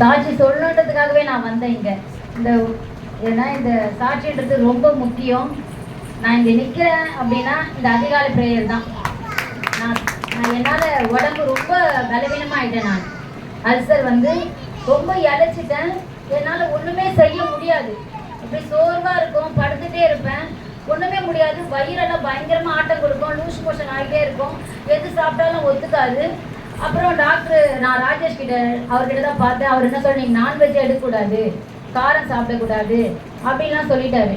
சாட்சி சொல்லணுன்றதுக்காகவே நான் வந்தேன் இங்கே. இந்த ஏன்னா இந்த சாட்சின்றது ரொம்ப முக்கியம். நான் இங்கே நிற்கிறேன் அப்படின்னா இந்த அதிகாலை பிரேயர் தான். நான் என்னால் உடம்பு ரொம்ப பலவீனமாயிட்டேன். நான் அல்சர் வந்து ரொம்ப இழைச்சிட்டேன். என்னால் ஒன்றுமே செய்ய முடியாது. இப்படி சோர்வாக இருக்கும், படுத்துகிட்டே இருப்பேன், ஒன்றுமே முடியாது. வயிறெல்லாம் பயங்கரமாக ஆட்டம் கொடுக்கும், லூஸ் மோஷன் ஆகிட்டே இருக்கும், எது சாப்பிட்டாலும் ஒத்துக்காது. அப்புறம் நான் ராஜேஷ் கிட்ட அவர்கிட்ட தான் பார்த்தேன். அவர் என்ன சொன்னீங்க, நான்வெஜ் எடுக்கக்கூடாது, காரம் சாப்பிடக்கூடாது அப்படின்லாம் சொல்லிட்டாரு.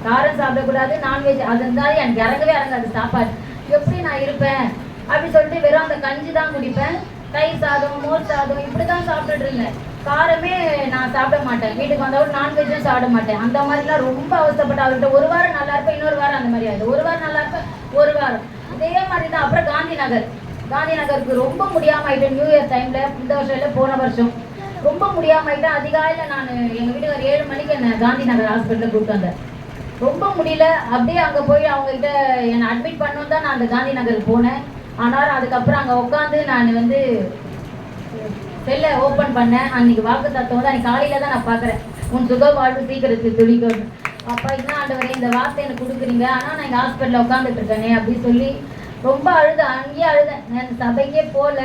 காரம் சாப்பிடக்கூடாது, நான்வெஜ் அது இருந்தாலும் எனக்கு இறங்கவே இறங்காது சாப்பாடு. எப்படி நான் இருப்பேன் அப்படின்னு சொல்லிட்டு வெறும் அந்த கஞ்சி தான் குடிப்பேன். தயிர் சாதம், மோர் சாதம் இப்படி தான் சாப்பிட்டுட்டு இருந்தேன். காரமே நான் சாப்பிட மாட்டேன். வீட்டுக்கு வந்தவரை நான்வெஜ்ஜும் சாப்பிட மாட்டேன். அந்த மாதிரிலாம் ரொம்ப அவசரப்பட்டு அவர்கிட்ட ஒரு வாரம் நல்லா இருப்பேன், இன்னொரு வாரம் அந்த மாதிரி ஆகுது. ஒரு வாரம் நல்லா இருப்பேன், ஒரு வாரம் இதே மாதிரி தான். அப்புறம் காந்தி நகருக்கு ரொம்ப முடியாமல் ஆகிட்டேன். நியூ இயர் டைமில், இந்த வருஷம் இல்லை போன வருஷம் ரொம்ப முடியாமல் ஆகிட்டேன். அதிகாலையில் நான் எங்கள் வீட்டுக்கார் 7 மணிக்கு என்னை காந்தி நகர் ஹாஸ்பிட்டலில் கூப்பிட்டு வந்தேன். ரொம்ப முடியல. அப்படியே அங்கே போய் அவங்ககிட்ட என்னை அட்மிட் பண்ணணும் தான் நான் அந்த காந்தி நகருக்கு போனேன். ஆனாலும் அதுக்கப்புறம் அங்கே உட்காந்து நான் வந்து செல்லை ஓப்பன் பண்ணேன். அன்றைக்கி வாக்கு தத்துவம் தான். அன்றைக்கி காலையில் தான் நான் பார்க்குறேன், உன் சுக வாழ்வு சீக்கிரத்துக்கு துடிக்கும். அப்பா இன்னும் ஆண்டவரே இந்த வார்த்தை எனக்கு கொடுக்குறீங்க, ஆனால் நான் எங்கள் ஹாஸ்பிட்டலில் உட்காந்துட்டு இருக்கேனே அப்படின்னு சொல்லி ரொம்ப அழுதேன். அங்கேயே அழுதேன். நான் சபைக்கே போகல.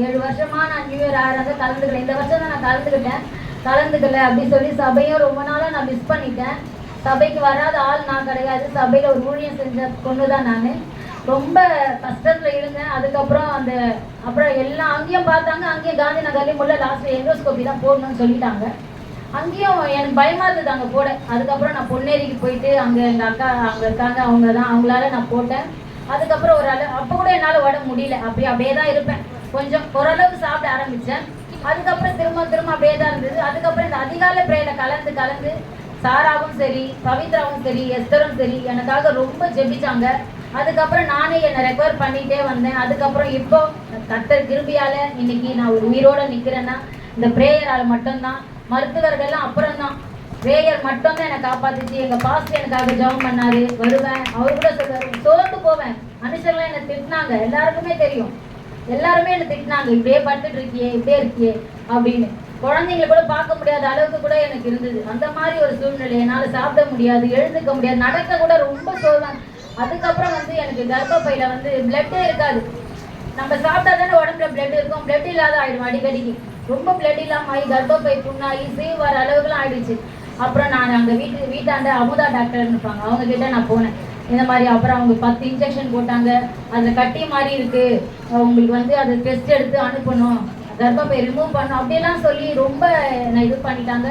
7 வருஷமாக நான் நியூ இயர் ஆகிறத கலந்துக்கல. இந்த வருஷம் தான் நான் கலந்துக்கல அப்படின்னு சொல்லி சபையும் ரொம்ப நாளாக நான் மிஸ் பண்ணிட்டேன். சபைக்கு வராத ஆள் நான் கிடையாது. சபையில் ஒரு ஊழியம் செஞ்ச கொண்டு தான் நான் ரொம்ப கஷ்டத்தில் இருந்தேன். அதுக்கப்புறம் அப்புறம் எல்லாம் அங்கேயும் பார்த்தாங்க. அங்கேயும் காந்தி நகர்லேயும் உள்ள லாஸ்ட்டில் எண்டோஸ்கோபி தான் போடணும்னு சொல்லிட்டாங்க. அங்கேயும் எனக்கு பயமாக இருந்தது அங்கே போட. அதுக்கப்புறம் நான் பொன்னேரிக்கு போயிட்டு அங்கே எங்கள் அக்கா அங்கே இருக்காங்க, அவங்களால நான் போட்டேன். அதுக்கப்புறம் அப்போ கூட என்னால் உடம்பு முடியல. அப்படியே தான் இருப்பேன். கொஞ்சம் ஓரளவுக்கு சாப்பிட ஆரம்பித்தேன். அதுக்கப்புறம் திரும்ப அப்படியே தான் இருந்தது. அதுக்கப்புறம் இந்த அதிகாலை பிரேயரில் கலந்து சாராவும் சரி, பவித்ராவும் சரி, எஸ்தரும் சரி எனக்காக ரொம்ப ஜெபிச்சாங்க. அதுக்கப்புறம் நானே என்னை ரெக்கவர் பண்ணிகிட்டே வந்தேன். அதுக்கப்புறம் இப்போ கர்த்தர் கிருபையால் இன்னைக்கு நான் ஒரு உயிரோடு நிற்கிறேன்னா இந்த பிரேயரால் மட்டும்தான். மருத்துவர்கள்லாம் அப்புறம் தான், பிரேயர் மட்டும்தான் என்னை காப்பாத்துச்சு. எங்கள் பாஸ்டர் எனக்காக ஜெபம் பண்ணாரு. வருவேன், அவர் கூட சொல்லுவார், சோர்ந்து போவேன். மனுஷர்லாம் என்னை திட்டினாங்க, எல்லாருக்குமே தெரியும். எல்லாருமே என்னை திட்டினாங்க, இப்படியே படுத்துட்டு இருக்கியே, இப்படியே இருக்கியே அப்படின்னு. குழந்தைங்களை கூட பார்க்க முடியாத அளவுக்கு கூட எனக்கு இருந்தது. அந்த மாதிரி ஒரு சூழ்நிலை. என்னால் சாப்பிட முடியாது, எழுந்துக்க முடியாது, நடக்க கூட ரொம்ப சோர்வாங்க. அதுக்கப்புறம் வந்து எனக்கு கர்ப்பப்பையில வந்து பிளட்டே இருக்காது. நம்ம சாப்பிட்டா தானே உடம்புல பிளட் இருக்கும், பிளட் இல்லாத ஆயிடும். அடிக்கடிக்கு ரொம்ப பிளட் இல்லாமல் ஆகி கர்ப்பப்பை புண்ணாகி சீவ் வர அளவுக்குலாம் ஆயிடுச்சு. அப்புறம் நான் அங்கே வீட்டாண்ட அமுதா டாக்டர் இருப்பாங்க, அவங்க கிட்ட நான் போனேன். இந்த மாதிரி அப்புறம் அவங்க 10 இன்ஜெக்ஷன் போட்டாங்க. அதில் கட்டி மாதிரி இருக்கு, உங்களுக்கு வந்து அதை டெஸ்ட் எடுத்து அனுப்பணும், கர்ப்பப்பை ரிமூவ் பண்ணணும் அப்படியெல்லாம் சொல்லி ரொம்ப நான் இது பண்ணிட்டாங்க.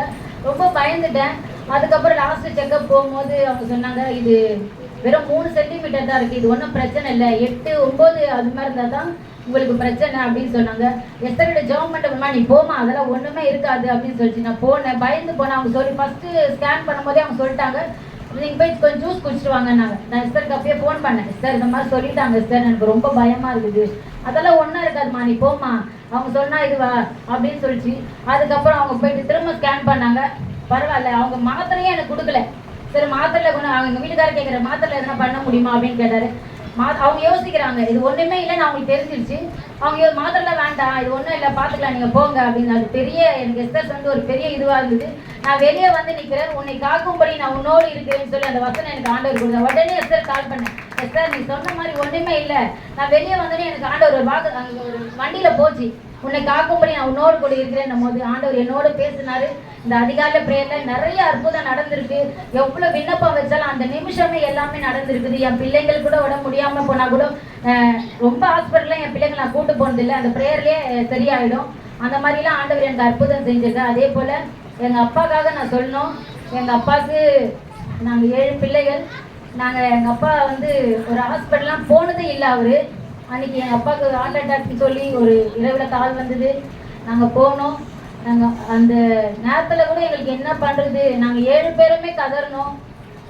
ரொம்ப பயந்துட்டேன். அதுக்கப்புறம் லாஸ்ட் செக்கப் போகும்போது அவங்க சொன்னாங்க, இது வெறும் 3 சென்டிமீட்டர் தான் இருக்குது, இது ஒன்றும் பிரச்சனை இல்லை, 8, 9 அது மாதிரி இருந்தால் தான் உங்களுக்கு பிரச்சனை அப்படின்னு சொன்னாங்க. எஸ்தரோட ஜெபம் பண்ணுறோம்மா, நீ போமா, அதெல்லாம் ஒன்றுமே இருக்காது அப்படின்னு சொல்லிட்டு நான் போனேன். பயந்து போனேன். அவங்க சொல்லி ஃபஸ்ட்டு ஸ்கேன் பண்ணும்போதே அவங்க சொல்லிட்டாங்க, நீங்கள் போய் கொஞ்சம் ஜூஸ் குடிச்சிட்டு வாங்கன்னாங்க. நான் எஸ்தருக்கு அப்பயே ஃபோன் பண்ணேன், எஸ்தர் இந்த மாதிரி சொல்லிட்டாங்க எஸ்தர், எனக்கு ரொம்ப பயமாக இருக்குது, அதெல்லாம் ஒன்றும் இருக்காதுமா, நீ போமா, அவங்க சொன்னால் இதுவா அப்படின்னு சொல்லிச்சு. அதுக்கப்புறம் அவங்க போயிட்டு திரும்ப ஸ்கேன் பண்ணாங்க. பரவாயில்ல, அவங்க மாத்திரையே எனக்கு கொடுக்கல. சரி மாத்திரையில் கொண்டு அவங்க எங்கள் வீட்டுக்காரர் கேட்குற மாத்திரையில் எதனா பண்ண முடியுமா அப்படின்னு கேட்டார். அவங்க யோசிக்கிறாங்க, இது ஒன்றுமே இல்லைன்னு அவங்களுக்கு தெரிஞ்சிருச்சு. அவங்க மாத்திரையில் வேண்டாம், இது ஒன்றும் இல்லை, பார்த்துக்கலாம், நீங்கள் போங்க அப்படின்னு. அது பெரிய எனக்கு எஸ்தர்ஸ் வந்து ஒரு பெரிய இதுவாக இருந்தது. நான் வெளியே வந்து நிற்கிறேன், உன்னை காக்கும்படி நான் உன்னோடு இருக்கிறேன்னு சொல்லி அந்த வசனம் எனக்கு ஆண்டவர் கொடுத்தேன். உடனே எஸ்தர் கால் பண்ணேன், எஸ்தர் நீ சொன்ன மாதிரி ஒன்றுமே இல்லை, நான் வெளியே வந்தோடனே எனக்கு ஆண்டவர் அங்கே ஒரு வண்டியில் போச்சு, உன்னை காக்கும்படி நான் உன்னோடு கூட இருக்கிறேன் போது ஆண்டவர் என்னோடு பேசினாரு. இந்த அதிகாலை பிரேயரில் நிறைய அற்புதம் நடந்திருக்கு. எவ்வளோ விண்ணப்பம் வச்சாலும் அந்த நிமிஷமே எல்லாமே நடந்திருக்குது. என் பிள்ளைங்கள் கூட உடம்பு முடியாமல் போனால் கூட ரொம்ப ஹாஸ்பிட்டலில் என் பிள்ளைங்களை நான் கூட்டு போனதில்லை, அந்த பிரேயர்லேயே சரியாயிடும். அந்த மாதிரிலாம் ஆண்டவர் எனக்கு அற்புதம் செஞ்சிருக்கேன். அதே போல் எங்கள் அப்பாவுக்காக நான் சொல்லணும். எங்கள் அப்பாவுக்கு நாங்கள் 7 பிள்ளைகள். எங்கள் அப்பா வந்து ஒரு ஹாஸ்பிட்டல்லாம் போனதே இல்லை. அவர் அன்றைக்கி எங்கள் அப்பாவுக்கு ஹார்ட் அட்டாக்னு சொல்லி ஒரு இரவில் கால் வந்தது. நாங்கள் போனோம். நாங்கள் அந்த நேரத்தில் கூட எங்களுக்கு என்ன பண்ணுறது, நாங்கள் 7 பேருமே கதறணும்,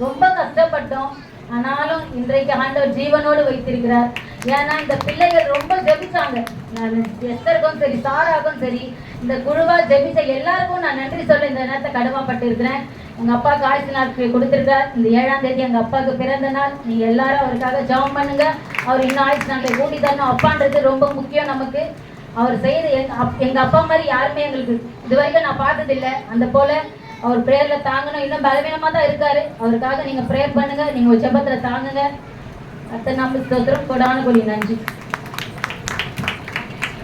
ரொம்ப கஷ்டப்பட்டோம். ஆனாலும் இன்றைக்கு ஆண்டவர் ஜீவனோடு வைத்திருக்கிறார். ஏன்னா இந்த பிள்ளைகள் ரொம்ப ஜெபிச்சாங்க. நான் எஸ்தருக்கும் சரி, சாராக்கும் சரி, இந்த குழுவாக ஜெபிச்ச எல்லாருக்கும் நான் நன்றி சொல்ல இந்த நேரத்தை கடமைப்பட்டு இருக்கிறேன். எங்கள் அப்பாவுக்கு ஆயுசு நாட்கள் கொடுத்துருக்கார். இந்த 7ஆம் தேதி எங்கள் அப்பாவுக்கு பிறந்த நாள். நீங்கள் எல்லாரும் அவருக்காக ஜெபம் பண்ணுங்க. அவர் இன்னும் ஆயுசு நாட்களை கூட்டி தரணும். அப்பான்றது ரொம்ப முக்கியம் நமக்கு. அவர் செய்த எங்க அப்பா மாதிரி யாருமே எங்களுக்கு இது வரைக்கும் நான் பார்த்ததில்லை. அந்த போல அவர் ப்ரேயர்ல தாங்கணும். இன்னும் பலவீனமா தான் இருக்காரு. அவருக்காக நீங்க ப்ரேயர் பண்ணுங்க, நீங்க ஒரு ஜெபத்துல தாங்குங்க. அத்தனை நம்ம ஸ்தோத்திரம், கொடான கொடி நன்றி.